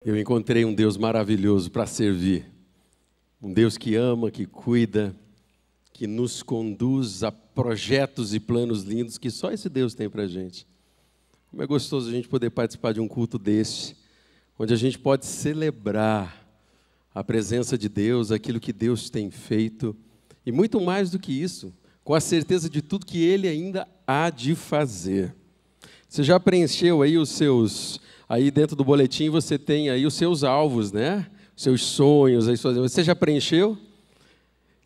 Eu encontrei um Deus maravilhoso para servir. Um Deus que ama, que cuida, que nos conduz a projetos e planos lindos que só esse Deus tem para a gente. Como é gostoso a gente poder participar de um culto desse, onde a gente pode celebrar a presença de Deus, aquilo que Deus tem feito, e muito mais do que isso, com a certeza de tudo que Ele ainda há de fazer. Você já preencheu aí os seus... Aí dentro do boletim você tem aí os seus alvos, né? Os seus sonhos. Você já preencheu?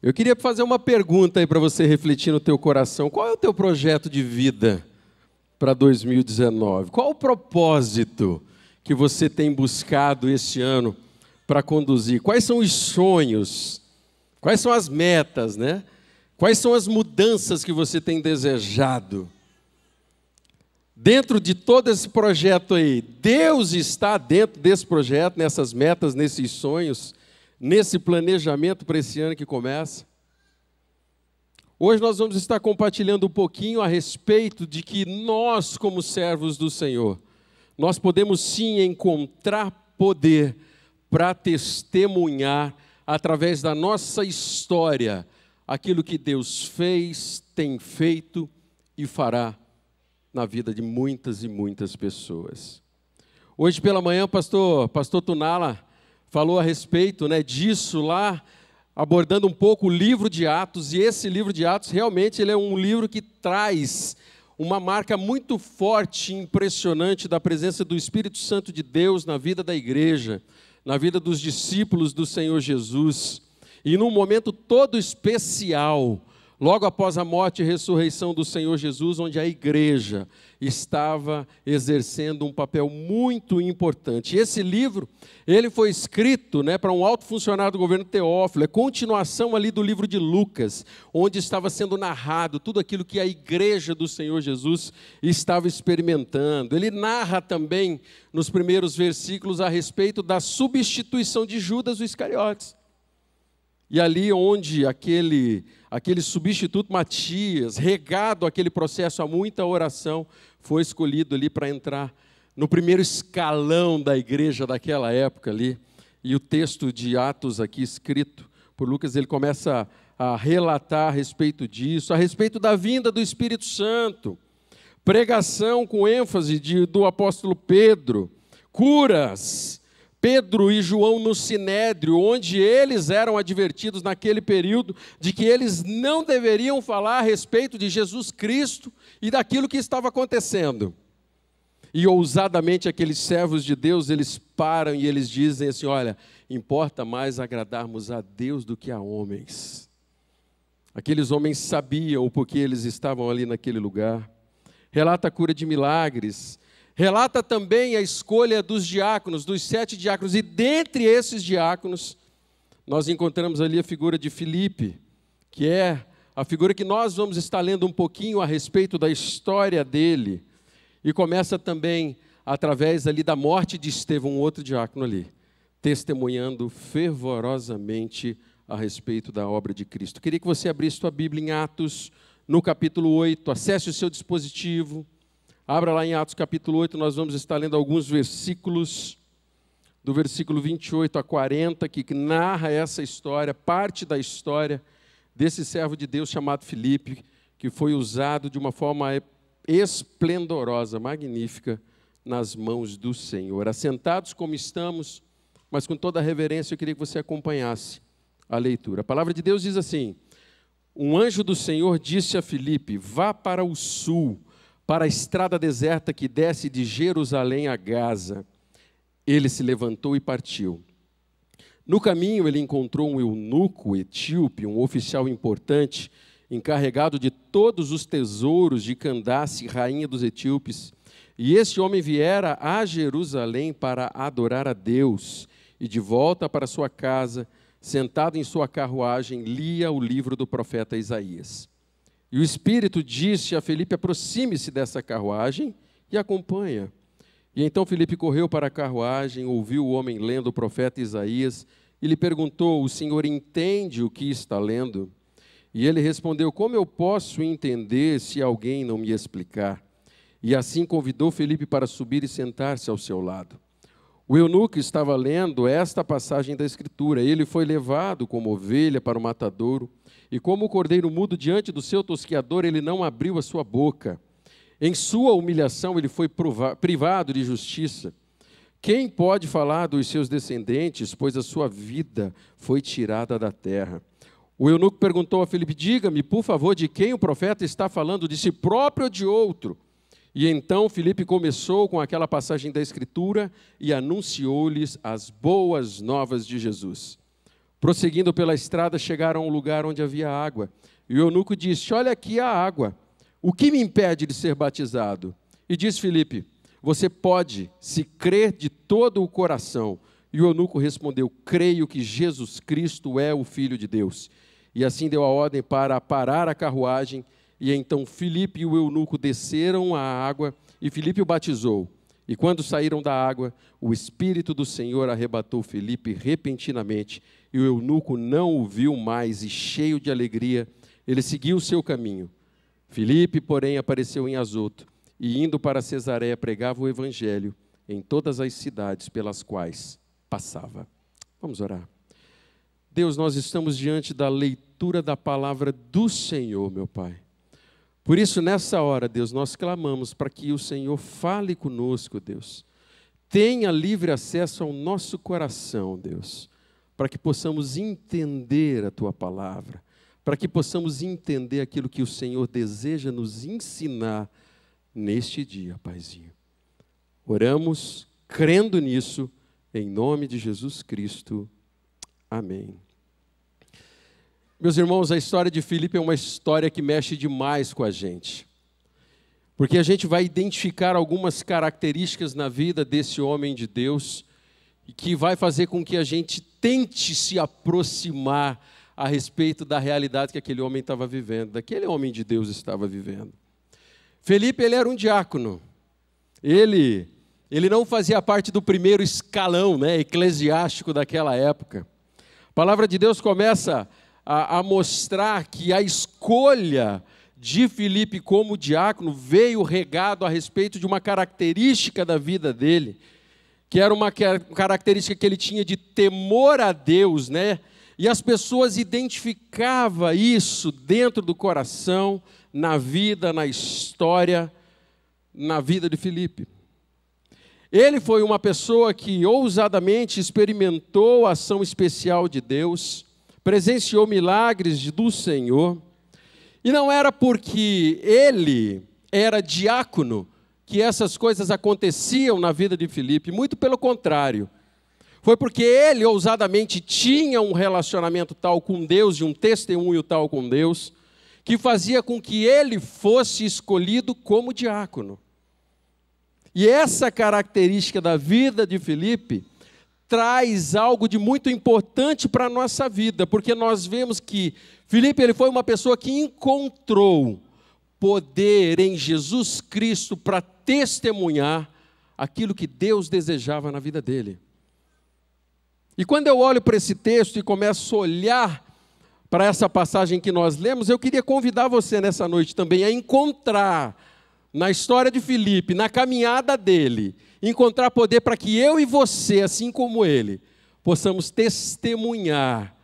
Eu queria fazer uma pergunta aí para você refletir no teu coração. Qual é o teu projeto de vida para 2019? Qual o propósito que você tem buscado esse ano para conduzir? Quais são os sonhos? Quais são as metas, né? Quais são as mudanças que você tem desejado? Dentro de todo esse projeto aí, Deus está dentro desse projeto, nessas metas, nesses sonhos, nesse planejamento para esse ano que começa. Hoje nós vamos estar compartilhando um pouquinho a respeito de que nós, como servos do Senhor, nós podemos sim encontrar poder para testemunhar, através da nossa história, aquilo que Deus fez, tem feito e fará na vida de muitas e muitas pessoas. Hoje pela manhã, pastor Tunala falou a respeito, disso lá, abordando um pouco o livro de Atos, e esse livro de Atos, realmente, ele é um livro que traz uma marca muito forte e impressionante da presença do Espírito Santo de Deus na vida da igreja, na vida dos discípulos do Senhor Jesus, e num momento todo especial, logo após a morte e ressurreição do Senhor Jesus, onde a igreja estava exercendo um papel muito importante. E esse livro, ele foi escrito para um alto funcionário do governo Teófilo, é continuação ali do livro de Lucas, onde estava sendo narrado tudo aquilo que a igreja do Senhor Jesus estava experimentando. Ele narra também, nos primeiros versículos, a respeito da substituição de Judas o Iscariotes. E ali onde aquele substituto Matias, regado aquele processo a muita oração, foi escolhido ali para entrar no primeiro escalão da igreja daquela época ali. E o texto de Atos aqui escrito por Lucas, ele começa a relatar a respeito disso, a respeito da vinda do Espírito Santo, pregação com ênfase do apóstolo Pedro, curas, Pedro e João no Sinédrio, onde eles eram advertidos naquele período de que eles não deveriam falar a respeito de Jesus Cristo e daquilo que estava acontecendo. E ousadamente aqueles servos de Deus, eles param e eles dizem assim, olha, importa mais agradarmos a Deus do que a homens. Aqueles homens sabiam o porquê eles estavam ali naquele lugar. Relata a cura de milagres. Relata também a escolha dos diáconos, dos 7 diáconos, e dentre esses diáconos, nós encontramos ali a figura de Filipe, que é a figura que nós vamos estar lendo um pouquinho a respeito da história dele, e começa também através ali da morte de Estevão, um outro diácono ali, testemunhando fervorosamente a respeito da obra de Cristo. Queria que você abrisse sua Bíblia em Atos, no capítulo 8, acesse o seu dispositivo, abra lá em Atos capítulo 8, nós vamos estar lendo alguns versículos, do versículo 28 a 40, que narra essa história, parte da história desse servo de Deus chamado Filipe, que foi usado de uma forma esplendorosa, magnífica, nas mãos do Senhor. Assentados como estamos, mas com toda a reverência, eu queria que você acompanhasse a leitura. A palavra de Deus diz assim, um anjo do Senhor disse a Filipe, vá para o sul, para a estrada deserta que desce de Jerusalém a Gaza. Ele se levantou e partiu. No caminho ele encontrou um eunuco etíope, um oficial importante, encarregado de todos os tesouros de Candace, rainha dos etíopes. E esse homem viera a Jerusalém para adorar a Deus, e de volta para sua casa, sentado em sua carruagem, lia o livro do profeta Isaías. E o Espírito disse a Filipe, aproxime-se dessa carruagem e acompanha. E então Filipe correu para a carruagem, ouviu o homem lendo o profeta Isaías, e lhe perguntou, o senhor entende o que está lendo? E ele respondeu, como eu posso entender se alguém não me explicar? E assim convidou Filipe para subir e sentar-se ao seu lado. O eunuco estava lendo esta passagem da Escritura. Ele foi levado como ovelha para o matadouro, e como o cordeiro mudo diante do seu tosquiador, ele não abriu a sua boca. Em sua humilhação, ele foi privado de justiça. Quem pode falar dos seus descendentes, pois a sua vida foi tirada da terra? O eunuco perguntou a Filipe: diga-me, por favor, de quem o profeta está falando, de si próprio ou de outro? E então Filipe começou com aquela passagem da Escritura e anunciou-lhes as boas novas de Jesus. Prosseguindo pela estrada, chegaram a um lugar onde havia água. E o eunuco disse: olha aqui a água, o que me impede de ser batizado? E disse Filipe: você pode, se crer de todo o coração. E o eunuco respondeu: creio que Jesus Cristo é o Filho de Deus. E assim deu a ordem para parar a carruagem. E então Filipe e o eunuco desceram à água, e Filipe o batizou. E quando saíram da água, o Espírito do Senhor arrebatou Filipe repentinamente, e o eunuco não o viu mais, e cheio de alegria, ele seguiu o seu caminho. Filipe, porém, apareceu em Azoto, e indo para Cesareia, pregava o Evangelho em todas as cidades pelas quais passava. Vamos orar. Deus, nós estamos diante da leitura da palavra do Senhor, meu Pai. Por isso, nessa hora, Deus, nós clamamos para que o Senhor fale conosco, Deus. Tenha livre acesso ao nosso coração, Deus, para que possamos entender a Tua palavra, para que possamos entender aquilo que o Senhor deseja nos ensinar neste dia, Paizinho. Oramos crendo nisso, em nome de Jesus Cristo. Amém. Meus irmãos, a história de Filipe é uma história que mexe demais com a gente, porque a gente vai identificar algumas características na vida desse homem de Deus e que vai fazer com que a gente tente se aproximar a respeito da realidade que aquele homem estava vivendo, daquele homem de Deus estava vivendo. Filipe, ele era um diácono, ele não fazia parte do primeiro escalão, eclesiástico daquela época. A palavra de Deus começa a mostrar que a escolha de Filipe como diácono veio regado a respeito de uma característica da vida dele, que era uma característica que ele tinha de temor a Deus, E as pessoas identificavam isso dentro do coração, na vida, na história, na vida de Filipe. Ele foi uma pessoa que ousadamente experimentou a ação especial de Deus, presenciou milagres do Senhor, e não era porque ele era diácono que essas coisas aconteciam na vida de Filipe, muito pelo contrário. Foi porque ele ousadamente tinha um relacionamento tal com Deus, e um testemunho tal com Deus, que fazia com que ele fosse escolhido como diácono. E essa característica da vida de Filipe traz algo de muito importante para a nossa vida, porque nós vemos que Filipe ele foi uma pessoa que encontrou poder em Jesus Cristo para testemunhar aquilo que Deus desejava na vida dele. E quando eu olho para esse texto e começo a olhar para essa passagem que nós lemos, eu queria convidar você nessa noite também a encontrar na história de Filipe, na caminhada dele, encontrar poder para que eu e você, assim como ele, possamos testemunhar,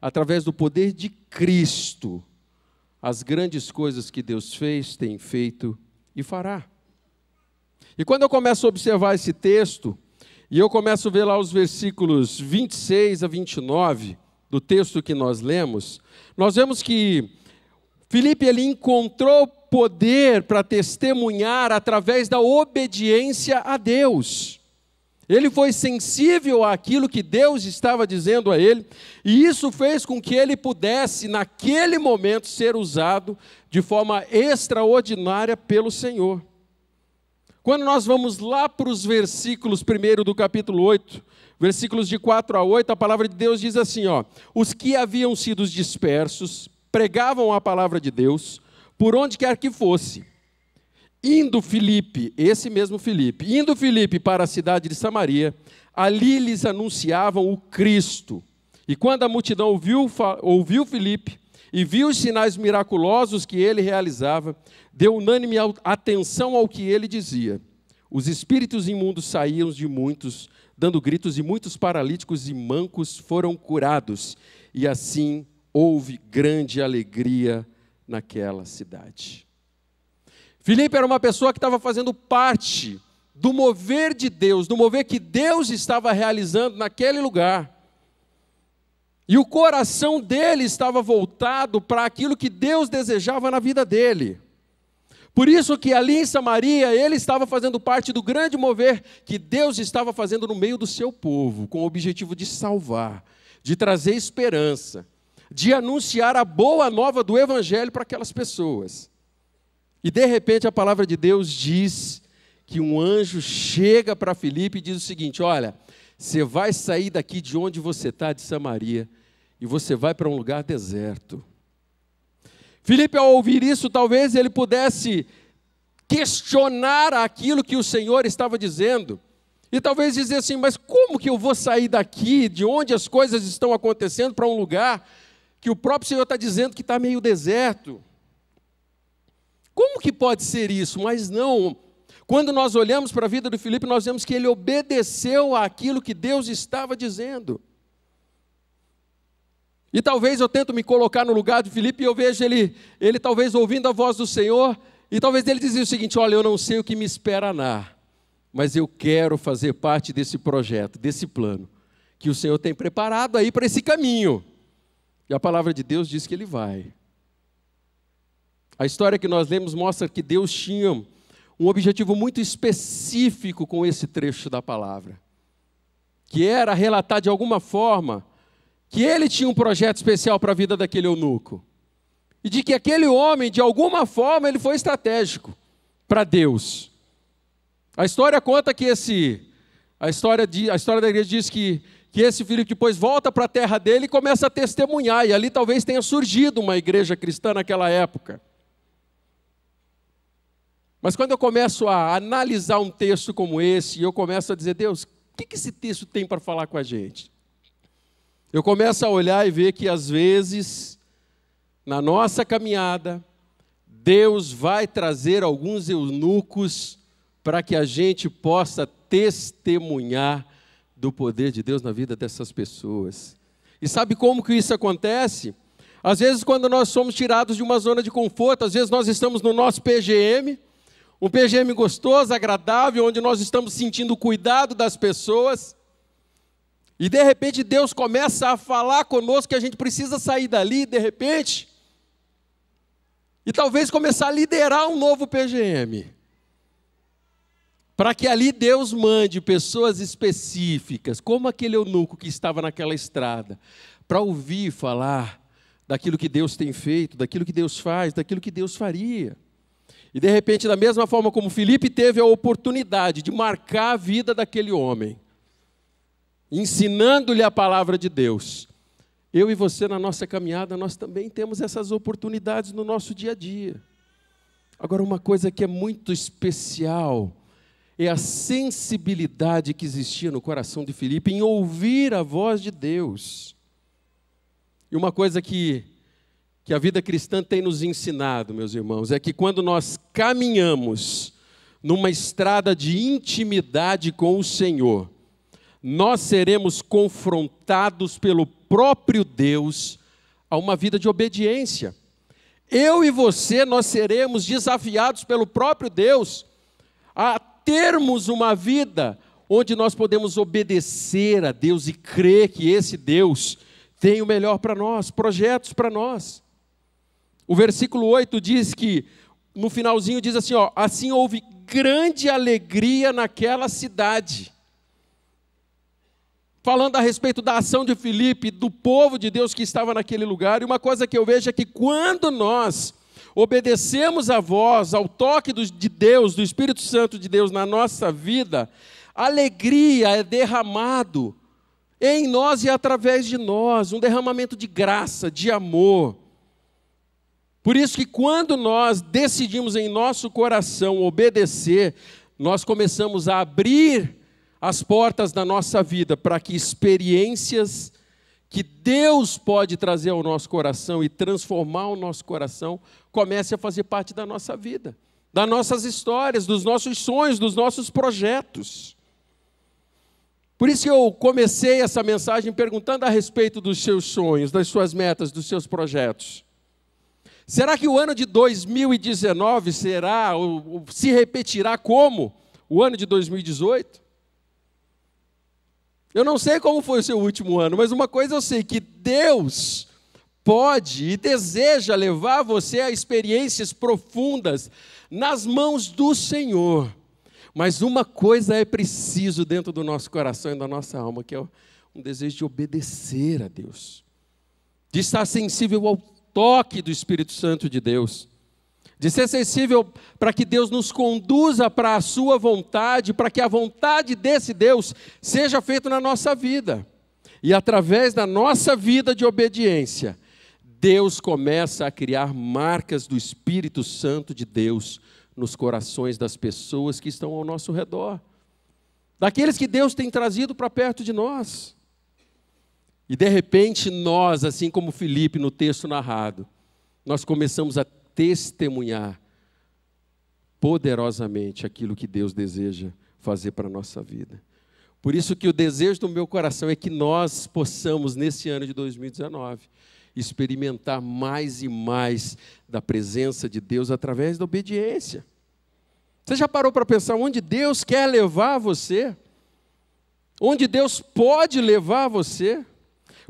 através do poder de Cristo, as grandes coisas que Deus fez, tem feito e fará. E quando eu começo a observar esse texto, e eu começo a ver lá os versículos 26 a 29 do texto que nós lemos, nós vemos que Filipe ele encontrou poder para testemunhar através da obediência a Deus. Ele foi sensível àquilo que Deus estava dizendo a ele, e isso fez com que ele pudesse, naquele momento, ser usado de forma extraordinária pelo Senhor. Quando nós vamos lá para os versículos 1 do capítulo 8, versículos de 4 a 8, a palavra de Deus diz assim, os que haviam sido dispersos pregavam a palavra de Deus por onde quer que fosse. Indo Filipe, esse mesmo Filipe, indo Filipe para a cidade de Samaria, ali lhes anunciavam o Cristo. E quando a multidão ouviu Filipe e viu os sinais miraculosos que ele realizava, deu unânime atenção ao que ele dizia. os espíritos imundos saíam de muitos, dando gritos, e muitos paralíticos e mancos foram curados. E assim houve grande alegria naquela cidade. Filipe era uma pessoa que estava fazendo parte do mover de Deus, do mover que Deus estava realizando naquele lugar. E o coração dele estava voltado para aquilo que Deus desejava na vida dele. Por isso que ali em Samaria, ele estava fazendo parte do grande mover que Deus estava fazendo no meio do seu povo, com o objetivo de salvar, de trazer esperança, de anunciar a boa nova do Evangelho para aquelas pessoas. E de repente a palavra de Deus diz que um anjo chega para Filipe e diz o seguinte: olha, você vai sair daqui de onde você está, de Samaria, e você vai para um lugar deserto. Filipe, ao ouvir isso, talvez ele pudesse questionar aquilo que o Senhor estava dizendo. E talvez dizer assim: mas como que eu vou sair daqui, de onde as coisas estão acontecendo, para um lugar que o próprio Senhor está dizendo que está meio deserto? Como que pode ser isso? Mas não. Quando nós olhamos para a vida de Filipe, nós vemos que ele obedeceu àquilo que Deus estava dizendo. E talvez eu tento me colocar no lugar de Filipe e eu vejo ele talvez ouvindo a voz do Senhor, e talvez ele dizia o seguinte: olha, eu não sei o que me espera mas eu quero fazer parte desse projeto, desse plano, que o Senhor tem preparado aí para esse caminho. E a palavra de Deus diz que ele vai. A história que nós lemos mostra que Deus tinha um objetivo muito específico com esse trecho da palavra, que era relatar de alguma forma que ele tinha um projeto especial para a vida daquele eunuco, e de que aquele homem, de alguma forma, ele foi estratégico para Deus. A história conta que a história da igreja diz que esse Filipe depois volta para a terra dele e começa a testemunhar, e ali talvez tenha surgido uma igreja cristã naquela época. Mas quando eu começo a analisar um texto como esse, eu começo a dizer: Deus, o que esse texto tem para falar com a gente? Eu começo a olhar e ver que às vezes, na nossa caminhada, Deus vai trazer alguns eunucos para que a gente possa testemunhar do poder de Deus na vida dessas pessoas. E sabe como que isso acontece? Às vezes, quando nós somos tirados de uma zona de conforto, às vezes nós estamos no nosso PGM, um PGM gostoso, agradável, onde nós estamos sentindo o cuidado das pessoas, e de repente Deus começa a falar conosco que a gente precisa sair dali, de repente, e talvez começar a liderar um novo PGM, para que ali Deus mande pessoas específicas, como aquele eunuco que estava naquela estrada, para ouvir falar daquilo que Deus tem feito, daquilo que Deus faz, daquilo que Deus faria. E de repente, da mesma forma como Filipe teve a oportunidade de marcar a vida daquele homem, ensinando-lhe a palavra de Deus, eu e você na nossa caminhada, nós também temos essas oportunidades no nosso dia a dia. Agora, uma coisa que é muito especial é a sensibilidade que existia no coração de Filipe em ouvir a voz de Deus. E uma coisa que a vida cristã tem nos ensinado, meus irmãos, é que quando nós caminhamos numa estrada de intimidade com o Senhor, nós seremos confrontados pelo próprio Deus a uma vida de obediência. Eu e você, nós seremos desafiados pelo próprio Deus a termos uma vida onde nós podemos obedecer a Deus e crer que esse Deus tem o melhor para nós, projetos para nós. O versículo 8 diz que, no finalzinho diz assim, assim houve grande alegria naquela cidade. Falando a respeito da ação de Filipe, do povo de Deus que estava naquele lugar. E uma coisa que eu vejo é que quando nós obedecemos a voz, ao toque de Deus, do Espírito Santo de Deus na nossa vida, alegria é derramado em nós e através de nós, um derramamento de graça, de amor. Por isso que quando nós decidimos em nosso coração obedecer, nós começamos a abrir as portas da nossa vida para que experiências que Deus pode trazer ao nosso coração e transformar o nosso coração comecem a fazer parte da nossa vida. das nossas histórias, dos nossos sonhos, dos nossos projetos. Por isso que eu comecei essa mensagem perguntando a respeito dos seus sonhos, das suas metas, dos seus projetos. Será que o ano de 2019 será, ou se repetirá como o ano de 2018? Eu não sei como foi o seu último ano, mas uma coisa eu sei, que Deus pode e deseja levar você a experiências profundas nas mãos do Senhor. Mas uma coisa é preciso dentro do nosso coração e da nossa alma, que é um desejo de obedecer a Deus, de estar sensível ao toque do Espírito Santo de Deus, de ser sensível para que Deus nos conduza para a sua vontade, para que a vontade desse Deus seja feita na nossa vida. E através da nossa vida de obediência, Deus começa a criar marcas do Espírito Santo de Deus nos corações das pessoas que estão ao nosso redor, daqueles que Deus tem trazido para perto de nós. E de repente nós, assim como Filipe no texto narrado, nós começamos a testemunhar poderosamente aquilo que Deus deseja fazer para a nossa vida. Por isso que o desejo do meu coração é que nós possamos, nesse ano de 2019, experimentar mais e mais da presença de Deus através da obediência. Você já parou para pensar onde Deus quer levar você? Onde Deus pode levar você?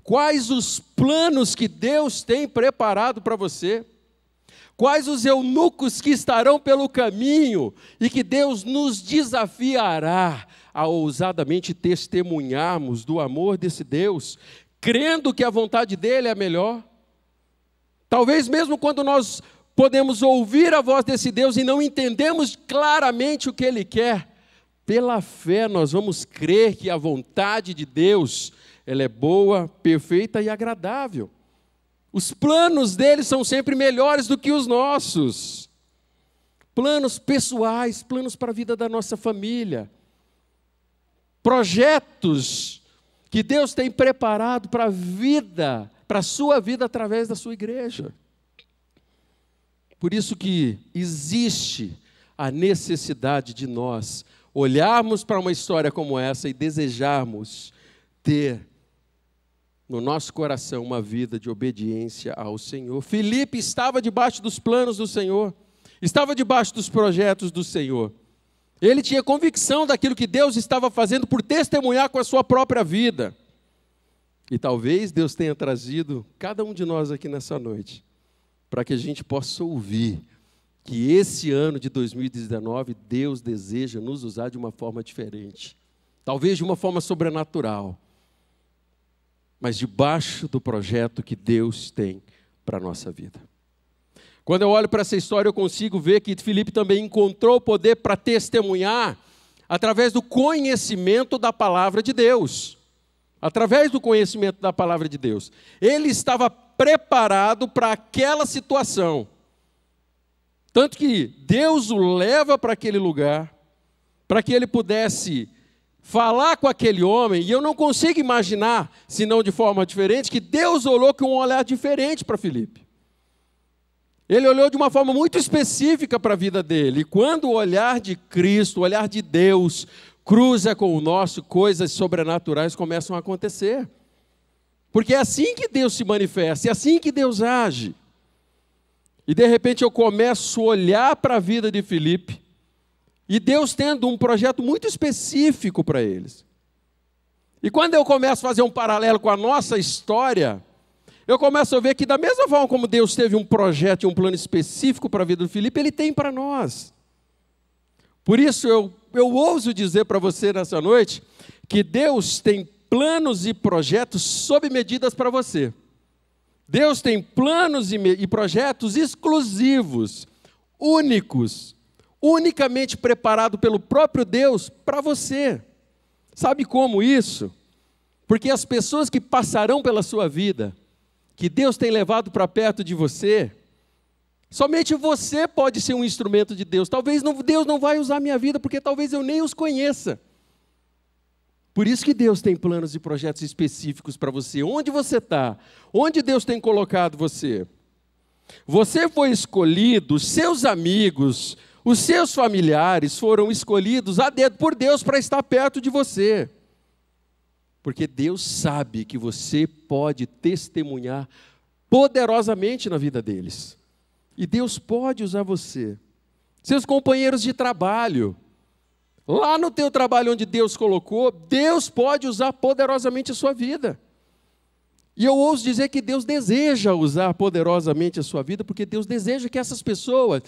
Quais os planos que Deus tem preparado para você? Quais os eunucos que estarão pelo caminho e que Deus nos desafiará a ousadamente testemunharmos do amor desse Deus, crendo que a vontade dele é a melhor? Talvez mesmo quando nós podemos ouvir a voz desse Deus e não entendemos claramente o que ele quer, pela fé nós vamos crer que a vontade de Deus, ela é boa, perfeita e agradável. Os planos dele são sempre melhores do que os nossos. Planos pessoais, planos para a vida da nossa família. Projetos que Deus tem preparado para a vida, para a sua vida através da sua igreja. Por isso que existe a necessidade de nós olharmos para uma história como essa e desejarmos ter no nosso coração uma vida de obediência ao Senhor. Filipe estava debaixo dos planos do Senhor, estava debaixo dos projetos do Senhor. Ele tinha convicção daquilo que Deus estava fazendo por testemunhar com a sua própria vida. E talvez Deus tenha trazido cada um de nós aqui nessa noite, para que a gente possa ouvir que esse ano de 2019, Deus deseja nos usar de uma forma diferente. Talvez de uma forma sobrenatural, mas debaixo do projeto que Deus tem para a nossa vida. Quando eu olho para essa história, eu consigo ver que Filipe também encontrou o poder para testemunhar através do conhecimento da palavra de Deus. Através do conhecimento da palavra de Deus. Ele estava preparado para aquela situação. Tanto que Deus o leva para aquele lugar, para que ele pudesse falar com aquele homem, e eu não consigo imaginar, senão de forma diferente, que Deus olhou com um olhar diferente para Filipe. Ele olhou de uma forma muito específica para a vida dele, e quando o olhar de Cristo, o olhar de Deus, cruza com o nosso, coisas sobrenaturais começam a acontecer. Porque é assim que Deus se manifesta, é assim que Deus age. E de repente eu começo a olhar para a vida de Filipe, e Deus tendo um projeto muito específico para eles. E quando eu começo a fazer um paralelo com a nossa história, eu começo a ver que da mesma forma como Deus teve um projeto e um plano específico para a vida do Filipe, Ele tem para nós. Por isso eu ouso dizer para você nessa noite, que Deus tem planos e projetos sob medidas para você. Deus tem planos e projetos exclusivos, únicos, unicamente preparado pelo próprio Deus para você. Sabe como isso? Porque as pessoas que passarão pela sua vida, que Deus tem levado para perto de você, somente você pode ser um instrumento de Deus. Talvez Deus não vai usar a minha vida, porque talvez eu nem os conheça. Por isso que Deus tem planos e projetos específicos para você. Onde você está? Onde Deus tem colocado você? Você foi escolhido, seus amigos, Os seus familiares foram escolhidos a dedo por Deus para estar perto de você. Porque Deus sabe que você pode testemunhar poderosamente na vida deles. E Deus pode usar você. Seus companheiros de trabalho. Lá no teu trabalho onde Deus colocou, Deus pode usar poderosamente a sua vida. E eu ouso dizer que Deus deseja usar poderosamente a sua vida, porque Deus deseja que essas pessoas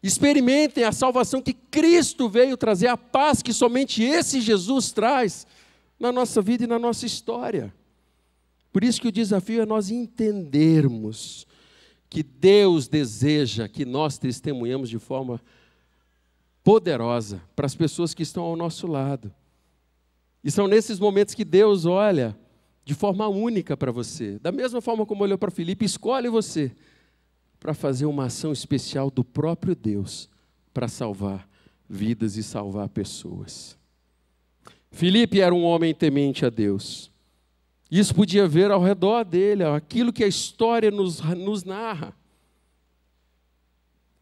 experimentem a salvação que Cristo veio trazer, a paz que somente esse Jesus traz na nossa vida e na nossa história. Por isso que o desafio é nós entendermos que Deus deseja que nós testemunhamos de forma poderosa para as pessoas que estão ao nosso lado. E são nesses momentos que Deus olha de forma única para você. Da mesma forma como olhou para Filipe, escolhe você para fazer uma ação especial do próprio Deus para salvar vidas e salvar pessoas. Filipe era um homem temente a Deus. Isso podia ver ao redor dele, aquilo que a história nos narra.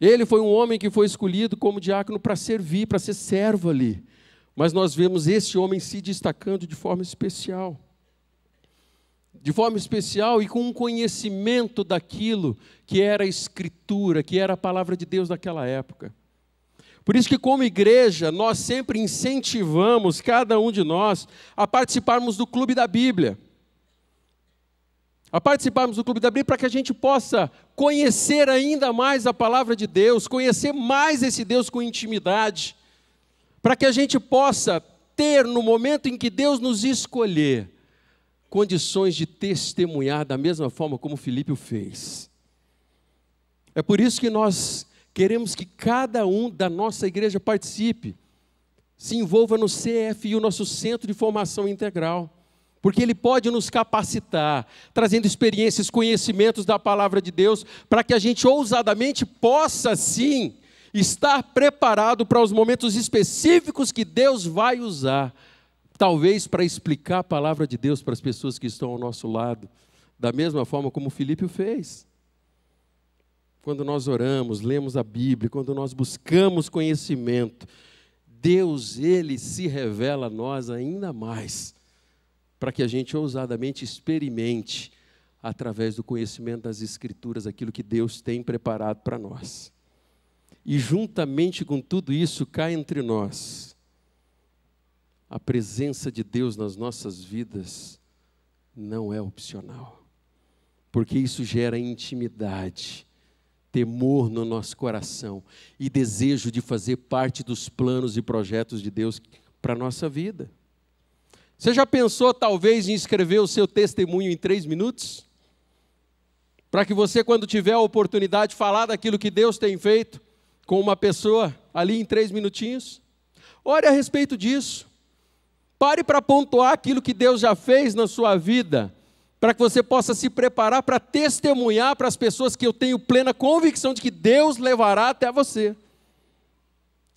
Ele foi um homem que foi escolhido como diácono para servir, para ser servo ali. Mas nós vemos esse homem se destacando de forma especial. De forma especial e com um conhecimento daquilo que era a Escritura, que era a palavra de Deus daquela época. Por isso que, como igreja, nós sempre incentivamos cada um de nós a participarmos do Clube da Bíblia. A participarmos do Clube da Bíblia para que a gente possa conhecer ainda mais a palavra de Deus, conhecer mais esse Deus com intimidade, para que a gente possa ter, no momento em que Deus nos escolher, condições de testemunhar da mesma forma como Filipe o fez. É por isso que nós queremos que cada um da nossa igreja participe, se envolva no CFI, o nosso Centro de Formação Integral, porque ele pode nos capacitar, trazendo experiências, conhecimentos da palavra de Deus, para que a gente ousadamente possa, sim, estar preparado para os momentos específicos que Deus vai usar, talvez para explicar a palavra de Deus para as pessoas que estão ao nosso lado, da mesma forma como Filipe o fez. Quando nós oramos, lemos a Bíblia, quando nós buscamos conhecimento, Deus, Ele se revela a nós ainda mais, para que a gente ousadamente experimente, através do conhecimento das Escrituras, aquilo que Deus tem preparado para nós. E juntamente com tudo isso, cá entre nós, a presença de Deus nas nossas vidas não é opcional, porque isso gera intimidade, temor no nosso coração e desejo de fazer parte dos planos e projetos de Deus para a nossa vida. Você já pensou talvez em escrever o seu testemunho em 3 minutos? Para que você, quando tiver a oportunidade, falar daquilo que Deus tem feito com uma pessoa ali em 3 minutinhos? Ore a respeito disso. Pare para pontuar aquilo que Deus já fez na sua vida, para que você possa se preparar para testemunhar para as pessoas que eu tenho plena convicção de que Deus levará até você.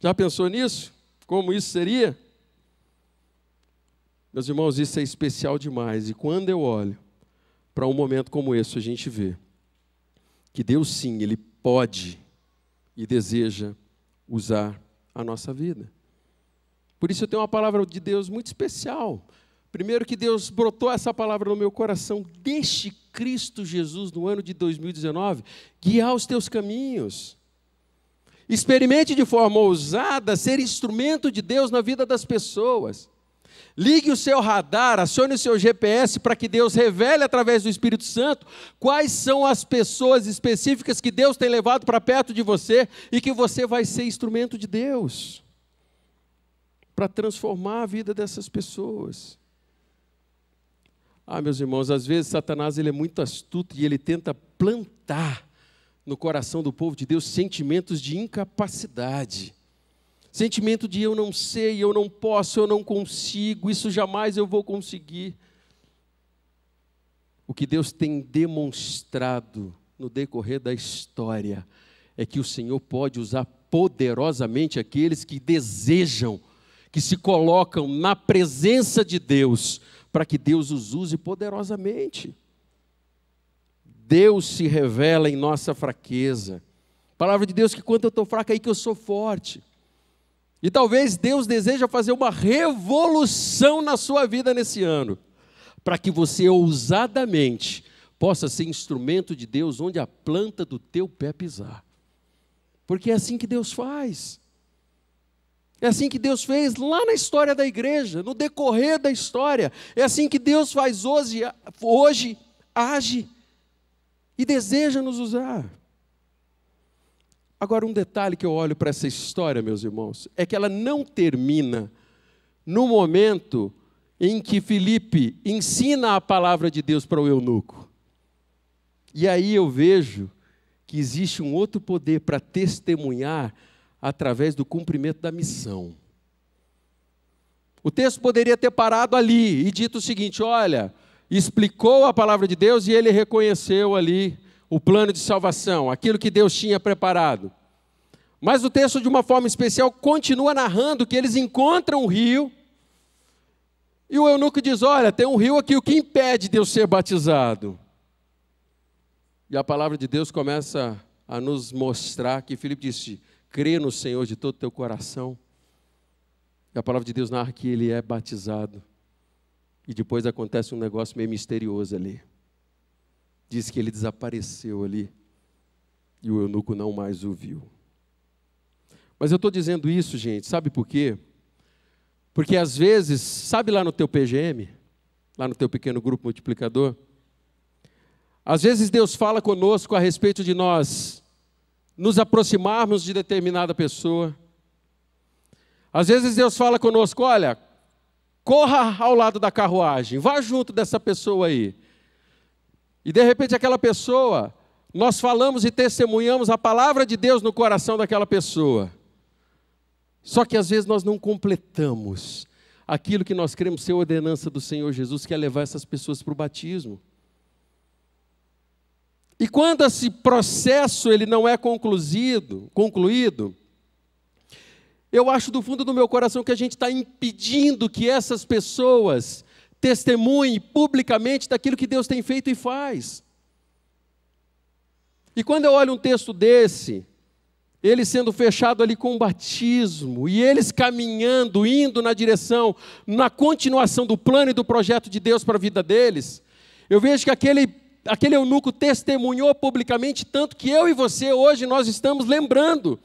Já pensou nisso? Como isso seria? Meus irmãos, isso é especial demais. E quando eu olho para um momento como esse, a gente vê que Deus sim, Ele pode e deseja usar a nossa vida. Por isso eu tenho uma palavra de Deus muito especial. Primeiro que Deus brotou essa palavra no meu coração, deixe Cristo Jesus no ano de 2019 guiar os teus caminhos. Experimente de forma ousada ser instrumento de Deus na vida das pessoas. Ligue o seu radar, acione o seu GPS para que Deus revele através do Espírito Santo quais são as pessoas específicas que Deus tem levado para perto de você e que você vai ser instrumento de Deus para transformar a vida dessas pessoas. Meus irmãos, às vezes Satanás ele é muito astuto e ele tenta plantar no coração do povo de Deus sentimentos de incapacidade. Sentimento de eu não sei, eu não posso, eu não consigo, isso jamais eu vou conseguir. O que Deus tem demonstrado no decorrer da história é que o Senhor pode usar poderosamente aqueles que desejam, que se colocam na presença de Deus, para que Deus os use poderosamente. Deus se revela em nossa fraqueza, Palavra de Deus que quando eu estou fraco aí que eu sou forte. E talvez Deus deseja fazer uma revolução na sua vida nesse ano, para que você ousadamente possa ser instrumento de Deus onde a planta do teu pé pisar. Porque é assim que Deus faz. É assim que Deus fez lá na história da igreja, no decorrer da história. É assim que Deus faz hoje age e deseja nos usar. Agora, um detalhe que eu olho para essa história, meus irmãos, é que ela não termina no momento em que Filipe ensina a palavra de Deus para o eunuco. E aí eu vejo que existe um outro poder para testemunhar através do cumprimento da missão. O texto poderia ter parado ali e dito o seguinte: olha, explicou a palavra de Deus e ele reconheceu ali o plano de salvação, aquilo que Deus tinha preparado. Mas o texto, de uma forma especial, continua narrando que eles encontram um rio, e o eunuco diz: olha, tem um rio aqui, o que impede de eu ser batizado? E a palavra de Deus começa a nos mostrar que Filipe disse: crê no Senhor de todo o teu coração. E a palavra de Deus narra que ele é batizado. E depois acontece um negócio meio misterioso ali. Diz que ele desapareceu ali. E o eunuco não mais o viu. Mas eu estou dizendo isso, gente, sabe por quê? Porque às vezes, sabe lá no teu PGM, lá no teu pequeno grupo multiplicador, às vezes Deus fala conosco a respeito de nós nos aproximarmos de determinada pessoa. Às vezes Deus fala conosco: olha, corra ao lado da carruagem, vá junto dessa pessoa aí. E de repente aquela pessoa, nós falamos e testemunhamos a palavra de Deus no coração daquela pessoa. Só que às vezes nós não completamos aquilo que nós queremos ser a ordenança do Senhor Jesus, que é levar essas pessoas para o batismo. E quando esse processo ele não é concluído, eu acho do fundo do meu coração que a gente está impedindo que essas pessoas testemunhem publicamente daquilo que Deus tem feito e faz. E quando eu olho um texto desse, ele sendo fechado ali com o batismo, e eles caminhando, indo na direção, na continuação do plano e do projeto de Deus para a vida deles, eu vejo que aquele eunuco testemunhou publicamente, tanto que eu e você hoje nós estamos lembrando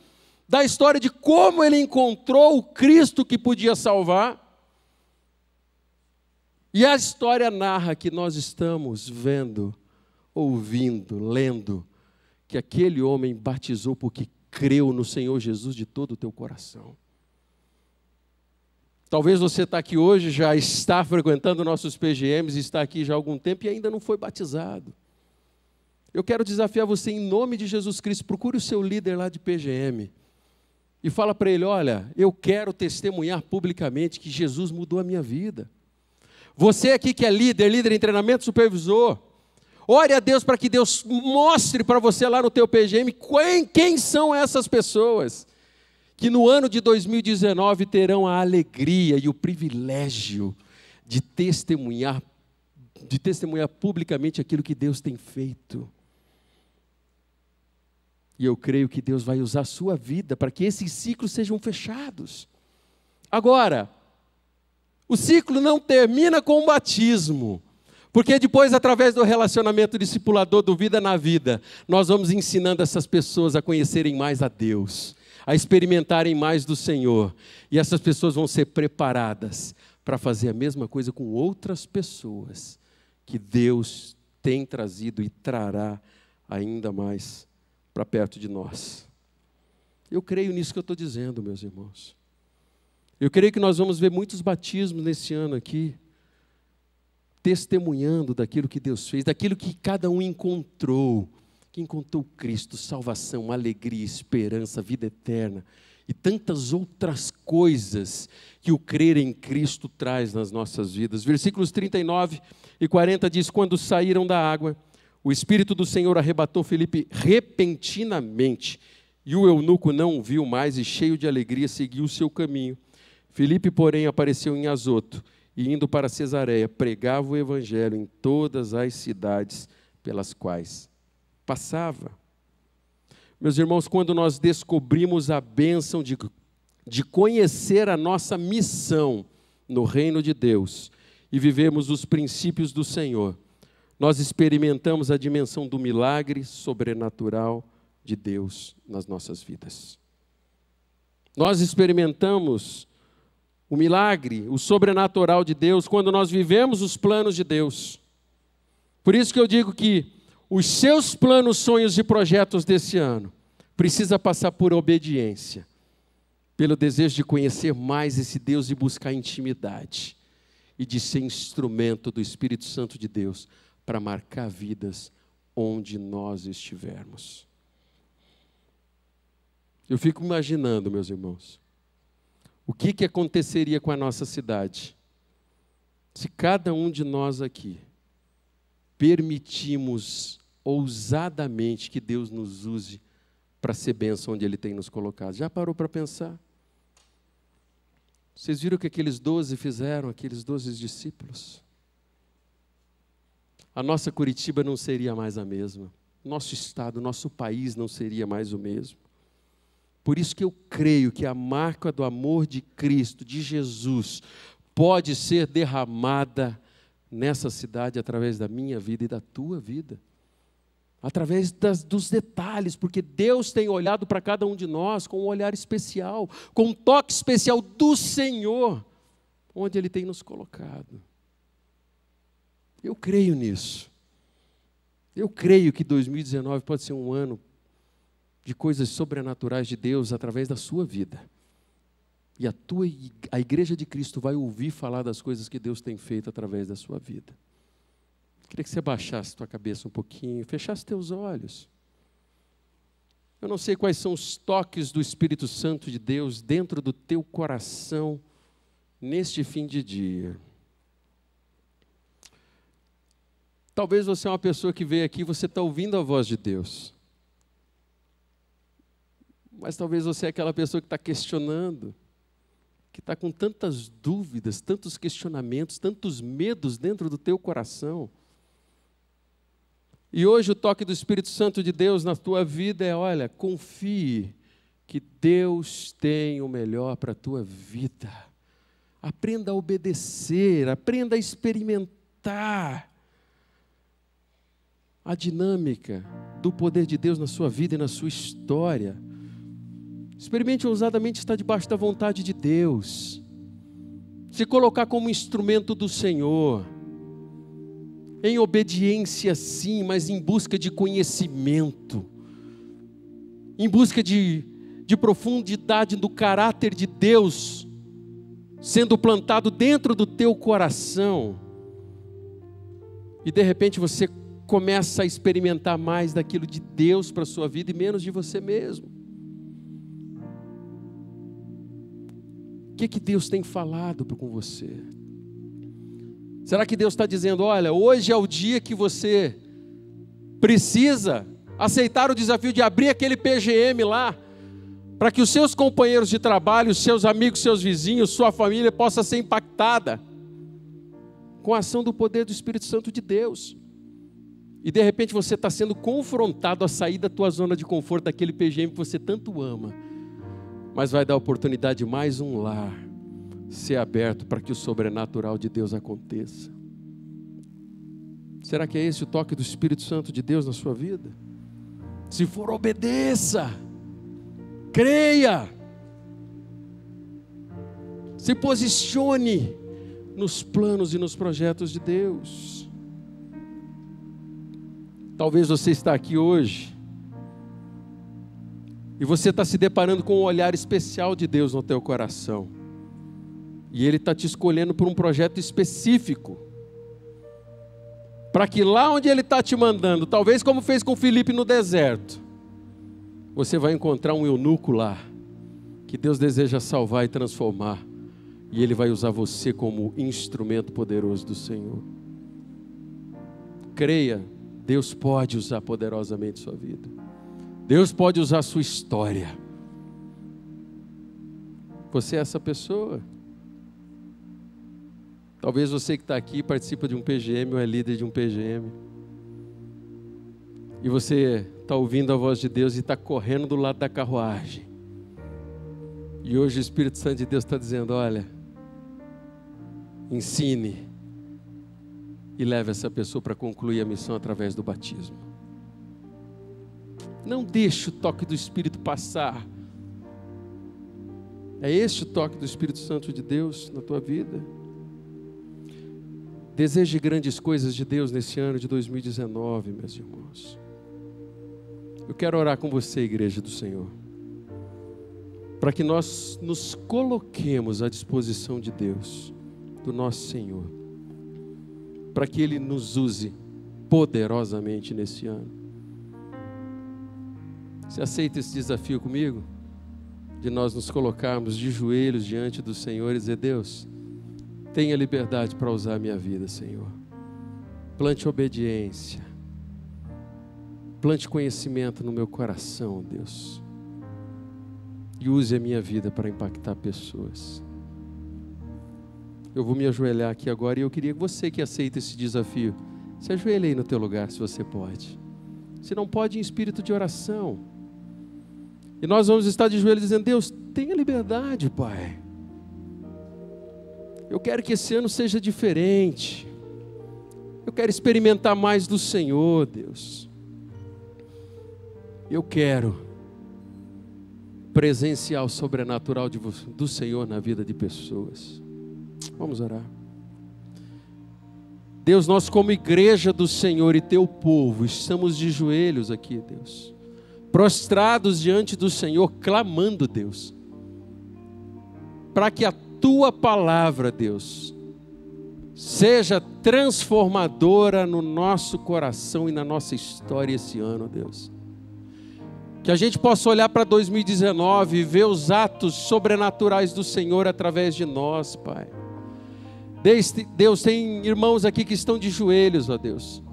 da história de como ele encontrou o Cristo que podia salvar. E a história narra que nós estamos vendo, ouvindo, lendo, que aquele homem batizou porque creu no Senhor Jesus de todo o teu coração. Talvez você está aqui hoje, já está frequentando nossos PGMs, está aqui já há algum tempo e ainda não foi batizado. Eu quero desafiar você em nome de Jesus Cristo, procure o seu líder lá de PGM e fala para ele: olha, eu quero testemunhar publicamente que Jesus mudou a minha vida. Você aqui que é líder em treinamento, supervisor, ore a Deus para que Deus mostre para você lá no teu PGM quem são essas pessoas que no ano de 2019 terão a alegria e o privilégio de testemunhar publicamente aquilo que Deus tem feito. E eu creio que Deus vai usar a sua vida para que esses ciclos sejam fechados. Agora, o ciclo não termina com o batismo, porque depois, através do relacionamento discipulador do Vida na Vida, nós vamos ensinando essas pessoas a conhecerem mais a Deus, a experimentarem mais do Senhor, e essas pessoas vão ser preparadas para fazer a mesma coisa com outras pessoas que Deus tem trazido e trará ainda mais para perto de nós. Eu creio nisso que eu estou dizendo, meus irmãos. Eu creio que nós vamos ver muitos batismos nesse ano aqui, testemunhando daquilo que Deus fez, daquilo que cada um encontrou, que encontrou Cristo, salvação, alegria, esperança, vida eterna e tantas outras coisas que o crer em Cristo traz nas nossas vidas. Versículos 39 e 40 diz: quando saíram da água, o Espírito do Senhor arrebatou Filipe repentinamente, e o eunuco não o viu mais e, cheio de alegria, seguiu o seu caminho. Filipe, porém, apareceu em Azoto, e indo para Cesareia, pregava o evangelho em todas as cidades pelas quais passava. Meus irmãos, quando nós descobrimos a bênção de conhecer a nossa missão no reino de Deus e vivemos os princípios do Senhor, nós experimentamos a dimensão do milagre sobrenatural de Deus nas nossas vidas. Nós experimentamos o milagre, o sobrenatural de Deus, quando nós vivemos os planos de Deus. Por isso que eu digo que os seus planos, sonhos e projetos desse ano precisa passar por obediência, pelo desejo de conhecer mais esse Deus e buscar intimidade, e de ser instrumento do Espírito Santo de Deus para marcar vidas onde nós estivermos. Eu fico imaginando, meus irmãos, o que aconteceria com a nossa cidade se cada um de nós aqui permitimos ousadamente que Deus nos use para ser bênção onde Ele tem nos colocado. Já parou para pensar? Vocês viram o que aqueles 12 fizeram, aqueles 12 discípulos? A nossa Curitiba não seria mais a mesma. Nosso estado, nosso país não seria mais o mesmo. Por isso que eu creio que a marca do amor de Cristo, de Jesus, pode ser derramada nessa cidade através da minha vida e da tua vida. Através dos detalhes, porque Deus tem olhado para cada um de nós com um olhar especial, com um toque especial do Senhor, onde Ele tem nos colocado. Eu creio nisso. Eu creio que 2019 pode ser um ano de coisas sobrenaturais de Deus através da sua vida. E a Igreja de Cristo vai ouvir falar das coisas que Deus tem feito através da sua vida. Queria que você baixasse tua cabeça um pouquinho, fechasse teus olhos. Eu não sei quais são os toques do Espírito Santo de Deus dentro do teu coração neste fim de dia. Talvez você é uma pessoa que veio aqui e você está ouvindo a voz de Deus. Mas talvez você é aquela pessoa que está questionando, que está com tantas dúvidas, tantos questionamentos, tantos medos dentro do teu coração. E hoje o toque do Espírito Santo de Deus na tua vida é, olha, confie que Deus tem o melhor para a tua vida. Aprenda a obedecer, aprenda a experimentar a dinâmica do poder de Deus na sua vida e na sua história. Experimente ousadamente estar debaixo da vontade de Deus. Se colocar como instrumento do Senhor. Em obediência sim, mas em busca de conhecimento. Em busca de profundidade do caráter de Deus sendo plantado dentro do teu coração. E de repente você começa a experimentar mais daquilo de Deus para a sua vida e menos de você mesmo. O que Deus tem falado com você? Será que Deus está dizendo, olha, hoje é o dia que você precisa aceitar o desafio de abrir aquele PGM lá, para que os seus companheiros de trabalho, os seus amigos, seus vizinhos, sua família possa ser impactada com a ação do poder do Espírito Santo de Deus. E de repente você está sendo confrontado a sair da tua zona de conforto, daquele PGM que você tanto ama. Mas vai dar a oportunidade de mais um lar ser aberto para que o sobrenatural de Deus aconteça. Será que é esse o toque do Espírito Santo de Deus na sua vida? Se for, obedeça, creia, se posicione nos planos e nos projetos de Deus. Talvez você está aqui hoje e você está se deparando com um olhar especial de Deus no teu coração. E Ele está te escolhendo por um projeto específico. Para que lá onde Ele está te mandando, talvez como fez com Filipe no deserto, você vai encontrar um eunuco lá, que Deus deseja salvar e transformar. E Ele vai usar você como instrumento poderoso do Senhor. Creia, Deus pode usar poderosamente sua vida. Deus pode usar a sua história. Você é essa pessoa? Talvez você que está aqui participa de um PGM ou é líder de um PGM. E você está ouvindo a voz de Deus e está correndo do lado da carruagem. E hoje o Espírito Santo de Deus está dizendo: olha, ensine e leve essa pessoa para concluir a missão através do batismo. Não deixe o toque do Espírito passar. É este o toque do Espírito Santo de Deus na tua vida? Deseje grandes coisas de Deus nesse ano de 2019, meus irmãos. Eu quero orar com você, igreja do Senhor, para que nós nos coloquemos à disposição de Deus, do nosso Senhor, para que Ele nos use poderosamente nesse ano. Você aceita esse desafio comigo? De nós nos colocarmos de joelhos diante do Senhor e dizer: Deus, tenha liberdade para usar a minha vida, Senhor. Plante obediência. Plante conhecimento no meu coração, Deus. E use a minha vida para impactar pessoas. Eu vou me ajoelhar aqui agora e eu queria que você que aceita esse desafio, se ajoelhe aí no teu lugar, se você pode. Se não pode, em espírito de oração. E nós vamos estar de joelhos dizendo: Deus, tenha liberdade, Pai. Eu quero que esse ano seja diferente. Eu quero experimentar mais do Senhor, Deus. Eu quero presenciar o sobrenatural do Senhor na vida de pessoas. Vamos orar. Deus, nós como igreja do Senhor e teu povo, estamos de joelhos aqui, Deus, prostrados diante do Senhor, clamando, Deus, para que a tua palavra, Deus, seja transformadora no nosso coração e na nossa história esse ano, Deus. Que a gente possa olhar para 2019 e ver os atos sobrenaturais do Senhor através de nós, Pai. Deus, tem irmãos aqui que estão de joelhos, ó Deus,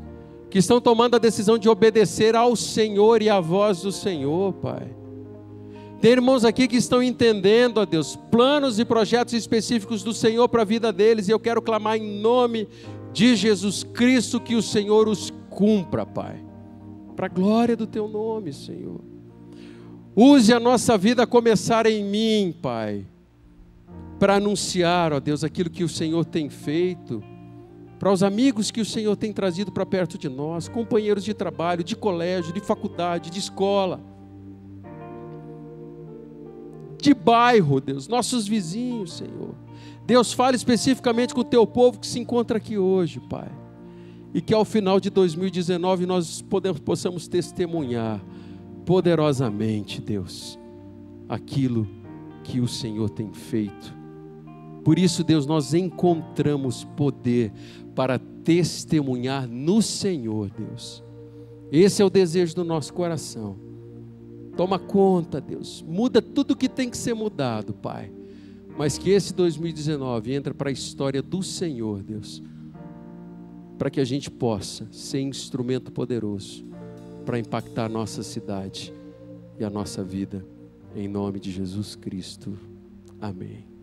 que estão tomando a decisão de obedecer ao Senhor e à voz do Senhor, Pai. Tem irmãos aqui que estão entendendo, ó Deus, planos e projetos específicos do Senhor para a vida deles, e eu quero clamar em nome de Jesus Cristo que o Senhor os cumpra, Pai, para a glória do teu nome, Senhor. Use a nossa vida a começar em mim, Pai, para anunciar, ó Deus, aquilo que o Senhor tem feito, para os amigos que o Senhor tem trazido para perto de nós, companheiros de trabalho, de colégio, de faculdade, de escola, de bairro, Deus, nossos vizinhos, Senhor. Deus, fale especificamente com o teu povo que se encontra aqui hoje, Pai, e que ao final de 2019 nós possamos testemunhar poderosamente, Deus, aquilo que o Senhor tem feito. Por isso, Deus, nós encontramos poder para testemunhar no Senhor, Deus. Esse é o desejo do nosso coração. Toma conta, Deus, muda tudo que tem que ser mudado, Pai, mas que esse 2019 entre para a história do Senhor, Deus, para que a gente possa ser instrumento poderoso para impactar a nossa cidade e a nossa vida, em nome de Jesus Cristo. Amém.